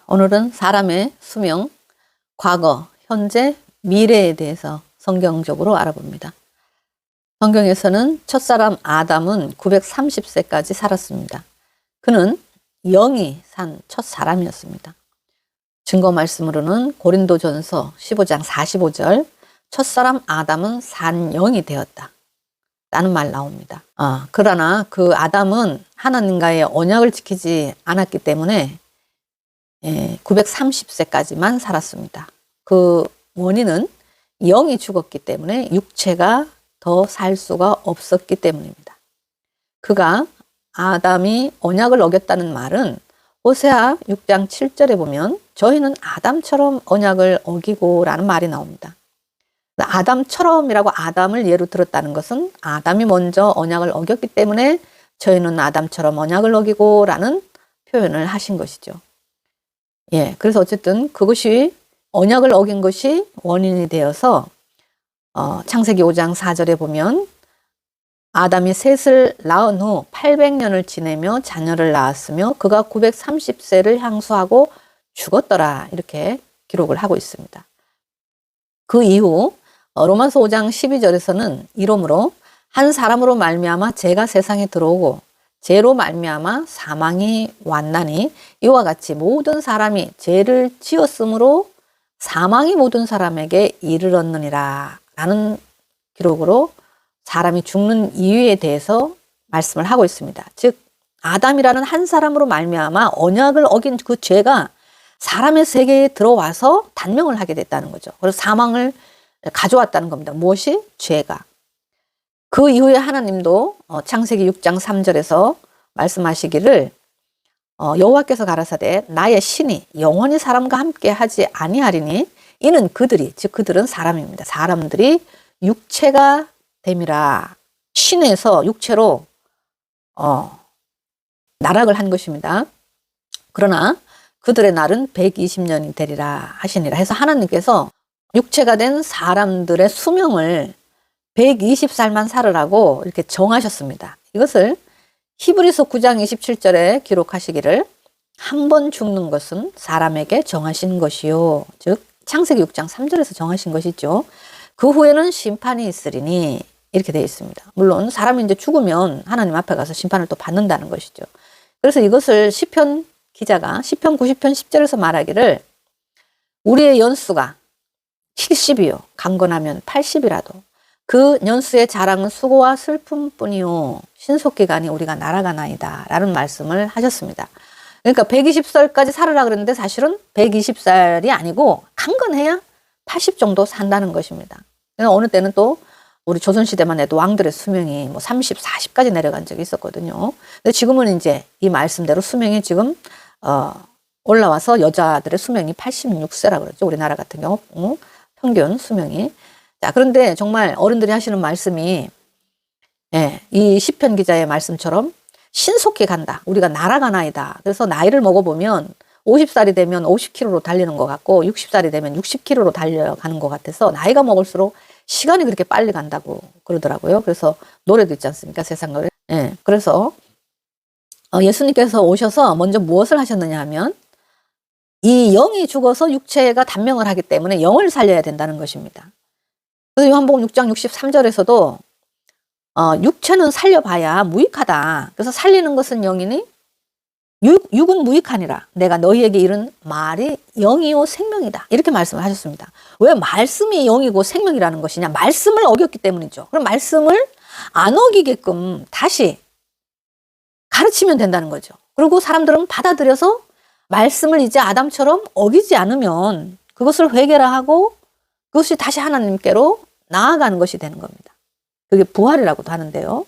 오늘은 사람의 수명, 과거, 현재, 미래에 대해서 성경적으로 알아봅니다. 성경에서는 첫사람 아담은 930세까지 살았습니다. 그는 영이 산 첫사람이었습니다. 증거 말씀으로는 고린도전서 15장 45절 첫사람 아담은 산 영이 되었다 라는 말 나옵니다. 그러나 그 아담은 하나님과의 언약을 지키지 않았기 때문에 930세까지만 살았습니다. 그 원인은 영이 죽었기 때문에 육체가 더 살 수가 없었기 때문입니다. 그가 아담이 언약을 어겼다는 말은 호세아 6장 7절에 보면 저희는 아담처럼 언약을 어기고 라는 말이 나옵니다. 아담처럼이라고 아담을 예로 들었다는 것은 아담이 먼저 언약을 어겼기 때문에 저희는 아담처럼 언약을 어기고 라는 표현을 하신 것이죠. 그래서 어쨌든 그것이 언약을 어긴 것이 원인이 되어서 창세기 5장 4절에 보면 아담이 셋을 낳은 후 800년을 지내며 자녀를 낳았으며 그가 930세를 향수하고 죽었더라 이렇게 기록을 하고 있습니다. 그 이후 로마서 5장 12절에서는 이러므로 한 사람으로 말미암아 죄가 세상에 들어오고 죄로 말미암아 사망이 왔나니 이와 같이 모든 사람이 죄를 지었으므로 사망이 모든 사람에게 이르렀느니라 라는 기록으로 사람이 죽는 이유에 대해서 말씀을 하고 있습니다. 즉 아담이라는 한 사람으로 말미암아 언약을 어긴 그 죄가 사람의 세계에 들어와서 단명을 하게 됐다는 거죠. 그래서 사망을 가져왔다는 겁니다. 무엇이? 죄가. 그 이후에 하나님도 창세기 6장 3절에서 말씀하시기를 여호와께서 가라사대 나의 신이 영원히 사람과 함께 하지 아니하리니 이는 그들이 즉 그들은 사람입니다. 사람들이 육체가 됨이라. 신에서 육체로 나락을 한 것입니다. 그러나 그들의 날은 120년이 되리라 하시니라 해서 하나님께서 육체가 된 사람들의 수명을 120살만 살으라고 이렇게 정하셨습니다. 이것을 히브리서 9장 27절에 기록하시기를 한 번 죽는 것은 사람에게 정하신 것이요. 즉 창세기 6장 3절에서 정하신 것이죠. 그 후에는 심판이 있으리니 이렇게 되어 있습니다. 물론 사람이 이제 죽으면 하나님 앞에 가서 심판을 또 받는다는 것이죠. 그래서 이것을 시편 기자가 시편 90편 10절에서 말하기를 우리의 연수가 70이요 강건하면 80이라도 그 연수의 자랑은 수고와 슬픔뿐이요 신속기간이 우리가 날아가나이다 라는 말씀을 하셨습니다. 그러니까 120살까지 살으라 그랬는데 사실은 120살이 아니고 강건해야 80 정도 산다는 것입니다. 어느 때는 또 우리 조선시대만 해도 왕들의 수명이 30, 40까지 내려간 적이 있었거든요. 근데 지금은 이제 이 말씀대로 수명이 지금 올라와서 여자들의 수명이 86세라 그러죠. 우리나라 같은 경우 평균 수명이. 자, 그런데 정말 어른들이 하시는 말씀이 이 시편 기자의 말씀처럼 신속히 간다. 우리가 날아가나이다. 그래서 나이를 먹어보면 50살이 되면 50km로 달리는 것 같고 60살이 되면 60km로 달려가는 것 같아서 나이가 먹을수록 시간이 그렇게 빨리 간다고 그러더라고요. 그래서 노래도 있지 않습니까? 세상 노래. 그래서 예수님께서 오셔서 먼저 무엇을 하셨느냐 하면 이 영이 죽어서 육체가 단명을 하기 때문에 영을 살려야 된다는 것입니다. 그래서 요한복음 6장 63절에서도 육체는 살려봐야 무익하다. 그래서 살리는 것은 영이니 육은 무익하니라. 내가 너희에게 이른 말이 영이요 생명이다. 이렇게 말씀을 하셨습니다. 왜 말씀이 영이고 생명이라는 것이냐? 말씀을 어겼기 때문이죠. 그럼 말씀을 안 어기게끔 다시 가르치면 된다는 거죠. 그리고 사람들은 받아들여서 말씀을 이제 아담처럼 어기지 않으면 그것을 회개를 하고 그것이 다시 하나님께로 나아가는 것이 되는 겁니다. 그게 부활이라고도 하는데요.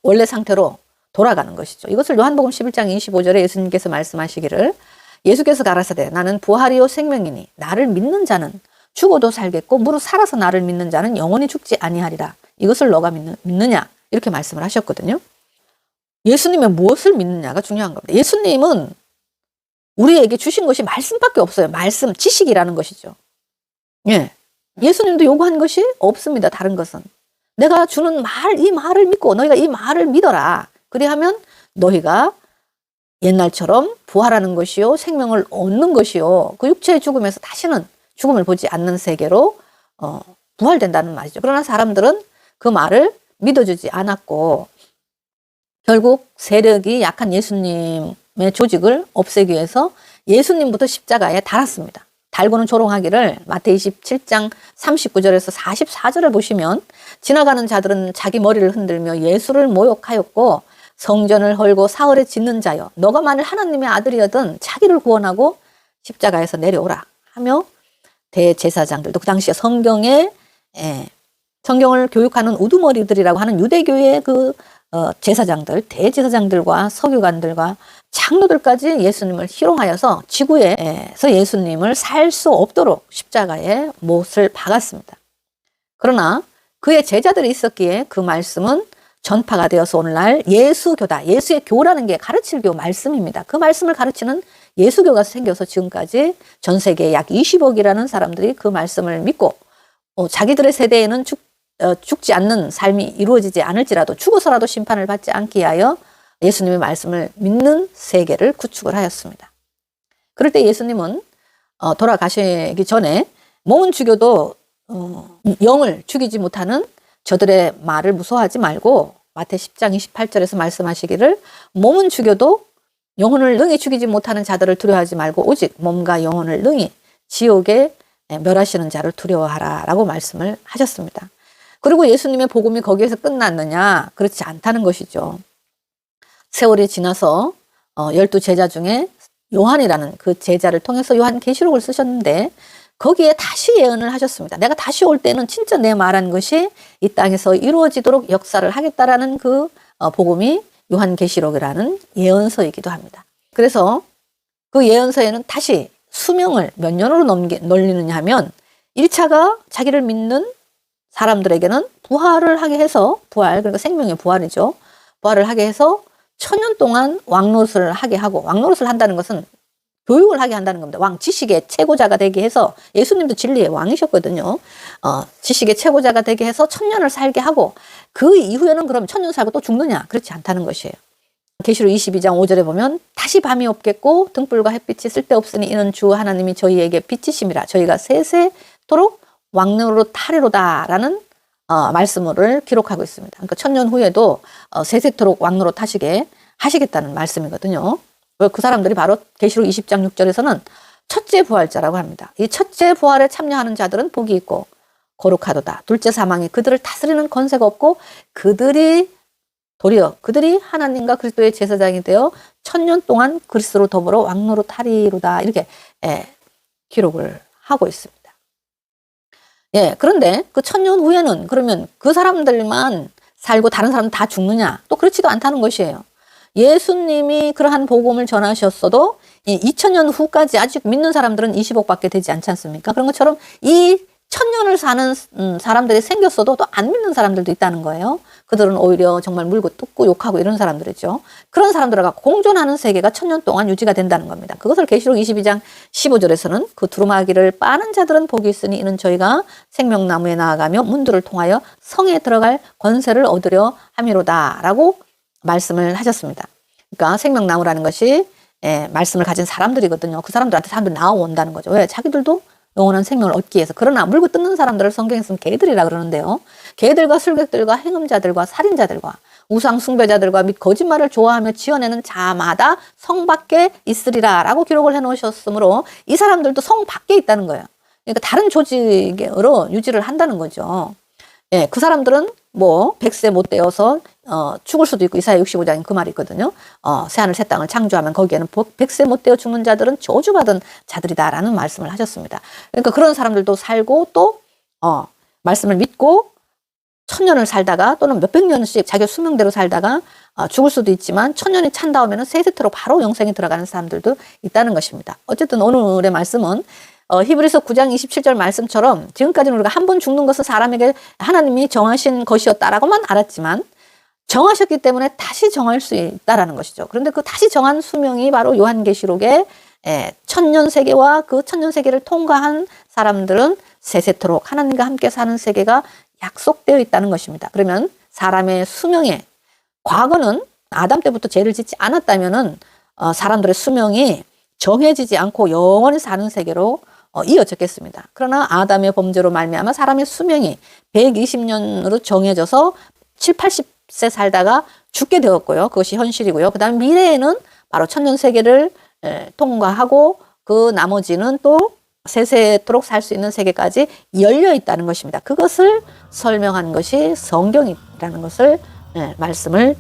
원래 상태로 돌아가는 것이죠. 이것을 요한복음 11장 25절에 예수님께서 말씀하시기를 예수께서 가라사대 나는 부활이요 생명이니 나를 믿는 자는 죽어도 살겠고 무릇 살아서 나를 믿는 자는 영원히 죽지 아니하리라. 이것을 너가 믿느냐 이렇게 말씀을 하셨거든요. 예수님의 무엇을 믿느냐가 중요한 겁니다. 예수님은 우리에게 주신 것이 말씀밖에 없어요. 말씀, 지식이라는 것이죠. 예수님도 요구한 것이 없습니다. 다른 것은. 내가 주는 말, 이 말을 믿고 너희가 이 말을 믿어라. 그리하면 너희가 옛날처럼 부활하는 것이요, 생명을 얻는 것이요, 그 육체의 죽음에서 다시는 죽음을 보지 않는 세계로 부활된다는 말이죠. 그러나 사람들은 그 말을 믿어주지 않았고 결국 세력이 약한 예수님의 조직을 없애기 위해서 예수님부터 십자가에 달았습니다. 달고는 조롱하기를 마태이 27장 39절에서 44절을 보시면 지나가는 자들은 자기 머리를 흔들며 예수를 모욕하였고 성전을 헐고 사흘에 짓는 자여 너가 만일 하나님의 아들이거든 자기를 구원하고 십자가에서 내려오라 하며 대제사장들도 그 당시에 성경을 교육하는 우두머리들이라고 하는 유대교의 그 제사장들, 대제사장들과 서기관들과 장로들까지 예수님을 희롱하여서 지구에서 예수님을 살 수 없도록 십자가에 못을 박았습니다. 그러나 그의 제자들이 있었기에 그 말씀은 전파가 되어서 오늘날 예수교다. 예수의 교라는 게 가르칠 교 말씀입니다. 그 말씀을 가르치는 예수교가 생겨서 지금까지 전 세계에 약 20억이라는 사람들이 그 말씀을 믿고 자기들의 세대에는 죽지 않는 삶이 이루어지지 않을지라도 죽어서라도 심판을 받지 않기 위하여 예수님의 말씀을 믿는 세계를 구축을 하였습니다. 그럴 때 예수님은 돌아가시기 전에 몸은 죽여도 영을 죽이지 못하는 저들의 말을 무서워하지 말고 마태 10장 28절에서 말씀하시기를 몸은 죽여도 영혼을 능히 죽이지 못하는 자들을 두려워하지 말고 오직 몸과 영혼을 능히 지옥에 멸하시는 자를 두려워하라 라고 말씀을 하셨습니다. 그리고 예수님의 복음이 거기에서 끝났느냐? 그렇지 않다는 것이죠. 세월이 지나서 12제자 중에 요한이라는 그 제자를 통해서 요한계시록을 쓰셨는데 거기에 다시 예언을 하셨습니다. 내가 다시 올 때는 진짜 내 말한 것이 이 땅에서 이루어지도록 역사를 하겠다라는 그 복음이 요한계시록이라는 예언서이기도 합니다. 그래서 그 예언서에는 다시 수명을 몇 년으로 놀리느냐 하면 1차가 자기를 믿는 사람들에게는 부활을 하게 해서 그러니까 생명의 부활이죠. 부활을 하게 해서 1000년 동안 왕노릇을 하게 하고 왕노릇을 한다는 것은 교육을 하게 한다는 겁니다. 왕 지식의 최고자가 되게 해서 예수님도 진리의 왕이셨거든요. 지식의 최고자가 되게 해서 1000년을 살게 하고 그 이후에는 그럼 1000년 살고 또 죽느냐? 그렇지 않다는 것이에요. 계시록 22장 5절에 보면 다시 밤이 없겠고 등불과 햇빛이 쓸데없으니 이는 주 하나님이 저희에게 빛이심이라 저희가 세세토록 왕노릇 하리로다라는 말씀을 기록하고 있습니다. 그러니까 1000년 후에도 세세토록 왕노릇 하시겠다는 말씀이거든요. 그 사람들이 바로 계시록 20장 6절에서는 첫째 부활자라고 합니다. 이 첫째 부활에 참여하는 자들은 복이 있고 거룩하도다. 둘째 사망이 그들을 다스리는 권세가 없고 그들이 하나님과 그리스도의 제사장이 되어 1000년 동안 그리스도로 더불어 왕노릇 하리로다. 이렇게 기록을 하고 있습니다. 그런데 그 1000년 후에는 그러면 그 사람들만 살고 다른 사람은 다 죽느냐? 또 그렇지도 않다는 것이에요. 예수님이 그러한 복음을 전하셨어도 2000년 후까지 아직 믿는 사람들은 20억밖에 되지 않지 않습니까? 그런 것처럼 이 1000년을 사는 사람들이 생겼어도 또 안 믿는 사람들도 있다는 거예요. 그들은 오히려 정말 물고 뜯고 욕하고 이런 사람들이죠. 그런 사람들과 공존하는 세계가 1000년 동안 유지가 된다는 겁니다. 그것을 계시록 22장 15절에서는 그 두루마기를 빠는 자들은 복이 있으니 이는 저희가 생명나무에 나아가며 문들을 통하여 성에 들어갈 권세를 얻으려 함이로다 라고 말씀을 하셨습니다. 그러니까 생명나무라는 것이 말씀을 가진 사람들이거든요. 그 사람들한테 사람들이 나와온다는 거죠. 왜? 자기들도 영원한 생명을 얻기 위해서. 그러나 물고 뜯는 사람들을 성경에서는 개들이라 그러는데요. 개들과 술객들과 행음자들과 살인자들과 우상 숭배자들과 및 거짓말을 좋아하며 지어내는 자마다 성 밖에 있으리라 라고 기록을 해놓으셨으므로 이 사람들도 성 밖에 있다는 거예요. 그러니까 다른 조직으로 유지를 한다는 거죠. 그 사람들은 뭐 100세 못 되어서 죽을 수도 있고 이사야 65장에 그 말이 있거든요. 새하늘 새 땅을 창조하면 거기에는 100세 못 되어 죽는 자들은 저주받은 자들이다라는 말씀을 하셨습니다. 그러니까 그런 사람들도 살고 또 말씀을 믿고 1000년을 살다가 또는 몇백 년씩 자기 수명대로 살다가 죽을 수도 있지만 1000년이 찬 다음에는 세세토록 바로 영생에 들어가는 사람들도 있다는 것입니다. 어쨌든 오늘의 말씀은 히브리서 9장 27절 말씀처럼 지금까지는 우리가 한 번 죽는 것은 사람에게 하나님이 정하신 것이었다라고만 알았지만 정하셨기 때문에 다시 정할 수 있다라는 것이죠. 그런데 그 다시 정한 수명이 바로 요한계시록의 1000년 세계와 그 1000년 세계를 통과한 사람들은 세세토록 하나님과 함께 사는 세계가 약속되어 있다는 것입니다. 그러면 사람의 수명에 과거는 아담 때부터 죄를 짓지 않았다면은 사람들의 수명이 정해지지 않고 영원히 사는 세계로 이어졌겠습니다. 그러나 아담의 범죄로 말미암아 사람의 수명이 120년으로 정해져서 7, 80세 살다가 죽게 되었고요. 그것이 현실이고요. 그 다음에 미래에는 바로 천년세계를 통과하고 그 나머지는 또 세세토록 살 수 있는 세계까지 열려 있다는 것입니다. 그것을 설명한 것이 성경이라는 것을 말씀을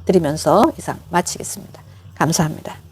드리면서 이상 마치겠습니다. 감사합니다.